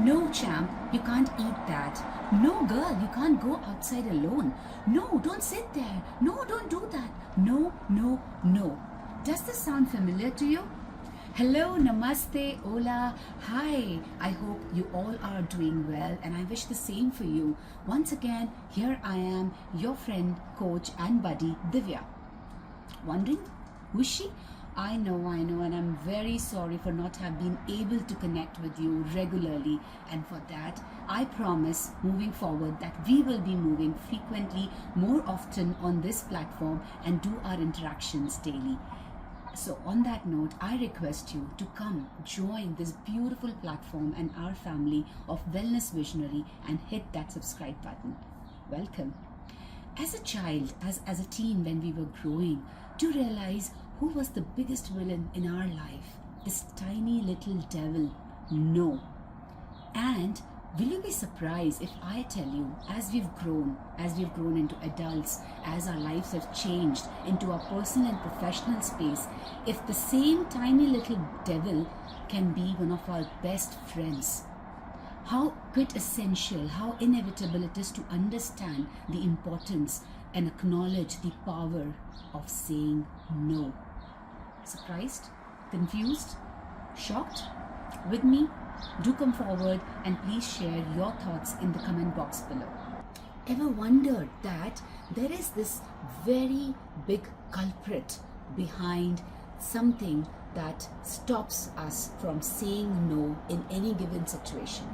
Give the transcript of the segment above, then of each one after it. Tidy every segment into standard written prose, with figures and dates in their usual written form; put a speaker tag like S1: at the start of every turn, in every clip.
S1: No, champ, you can't eat that. No, girl, you can't go outside alone. No, don't sit there. No, don't do that. No, no, no. Does this sound familiar to you? Hello, namaste, hola, hi. I hope you all are doing well, and I wish the same for you. Once again, here I am, your friend, coach and buddy, Divya. Wondering, who is she? I know, and I'm very sorry for not have been able to connect with you regularly, and for that, I promise moving forward that we will be moving frequently, more often on this platform and do our interactions daily. So on that note, I request you to come join this beautiful platform and our family of wellness visionary and hit that subscribe button. Welcome. As a child, as a teen when we were growing, do you realize who was the biggest villain in our life? This tiny little devil? No. And will you be surprised if I tell you, as we've grown into adults, as our lives have changed into our personal and professional space, if the same tiny little devil can be one of our best friends? How quintessential, how inevitable it is to understand the importance and acknowledge the power of saying no. Surprised? Confused? Shocked? With me? Do come forward and please share your thoughts in the comment box below. Ever wondered that there is this very big culprit behind something that stops us from saying no in any given situation?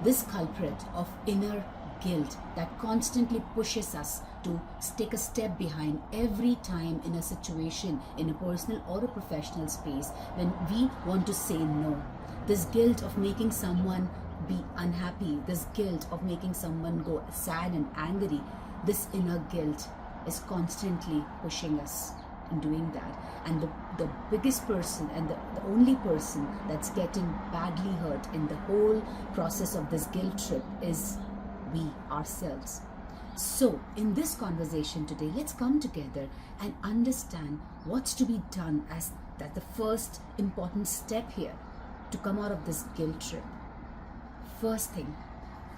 S1: This culprit of inner guilt that constantly pushes us to take a step behind every time in a situation, in a personal or a professional space, when we want to say no. This guilt of making someone be unhappy, this guilt of making someone go sad and angry, this inner guilt is constantly pushing us in doing that. And the biggest person and the only person that's getting badly hurt in the whole process of this guilt trip is we ourselves. So in this conversation today, let's come together and understand what's to be done as that the first important step here to come out of this guilt trip. First thing,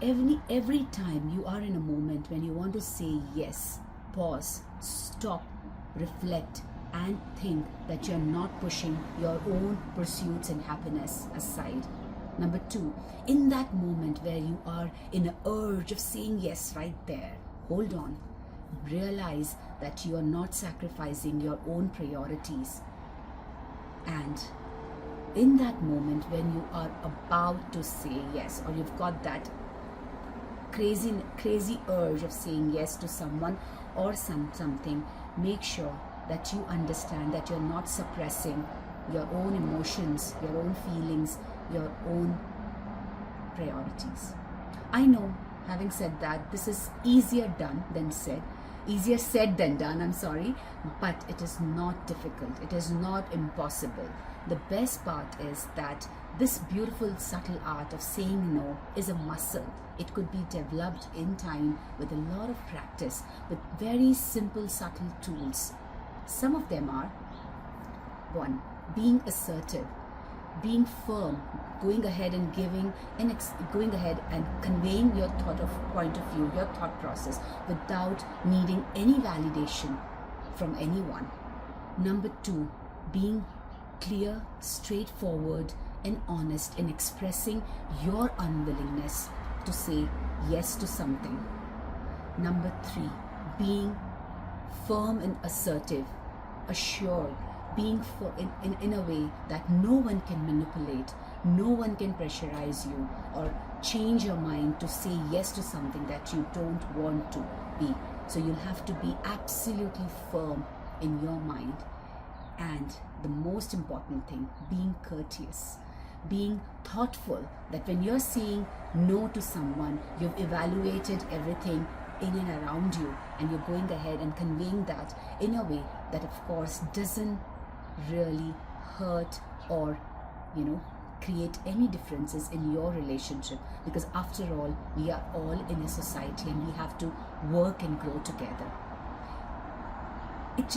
S1: every time you are in a moment when you want to say yes, pause, stop, reflect, and think that you're not pushing your own pursuits and happiness aside. Number two, in that moment where you are in an urge of saying yes right there, hold on. Realize that you are not sacrificing your own priorities. And in that moment when you are about to say yes, or you've got that crazy urge of saying yes to someone or something, make sure that you understand that you're not suppressing your own emotions, your own feelings, your own priorities. I know, having said that, this is easier said than done, I'm sorry, but it is not difficult. It is not impossible. The best part is that this beautiful, subtle art of saying no is a muscle. It could be developed in time with a lot of practice, with very simple, subtle tools. Some of them are: 1. Being assertive, being firm, going ahead and going ahead and conveying your point of view, your thought process without needing any validation from anyone. Number 2, being clear, straightforward, and honest in expressing your unwillingness to say yes to something. Number 3, being firm and assertive, assured, being in a way that no one can manipulate, no one can pressurize you or change your mind to say yes to something that you don't want to be. So you'll have to be absolutely firm in your mind. And the most important thing, being courteous, being thoughtful, that when you're saying no to someone, you've evaluated everything in and around you, and you're going ahead and conveying that in a way that, of course, doesn't really hurt or create any differences in your relationship, because after all, we are all in a society and we have to work and grow together. It's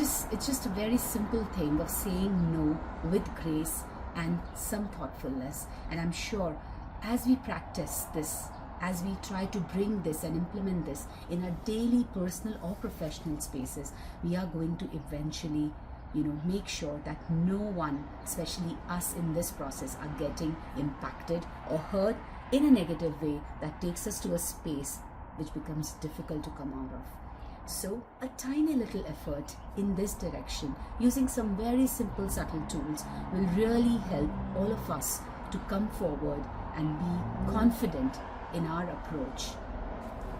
S1: just a very simple thing of saying no with grace and some thoughtfulness, and I'm sure as we practice this, as we try to bring this and implement this in our daily personal or professional spaces, we are going to eventually, make sure that no one, especially us in this process, are getting impacted or hurt in a negative way that takes us to a space which becomes difficult to come out of. So a tiny little effort in this direction, using some very simple, subtle tools, will really help all of us to come forward and be confident in our approach.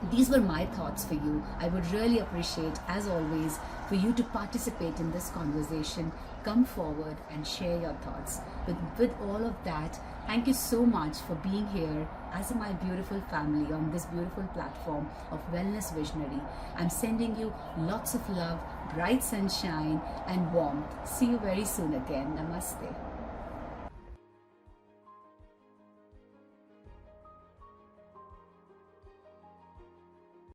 S1: These were my thoughts for you. I would really appreciate, as always, for you to participate in this conversation. Come forward and share your thoughts. With all of that, thank you so much for being here as my beautiful family on this beautiful platform of Wellness Visionary. I'm sending you lots of love, bright sunshine and warmth. See you very soon again. Namaste.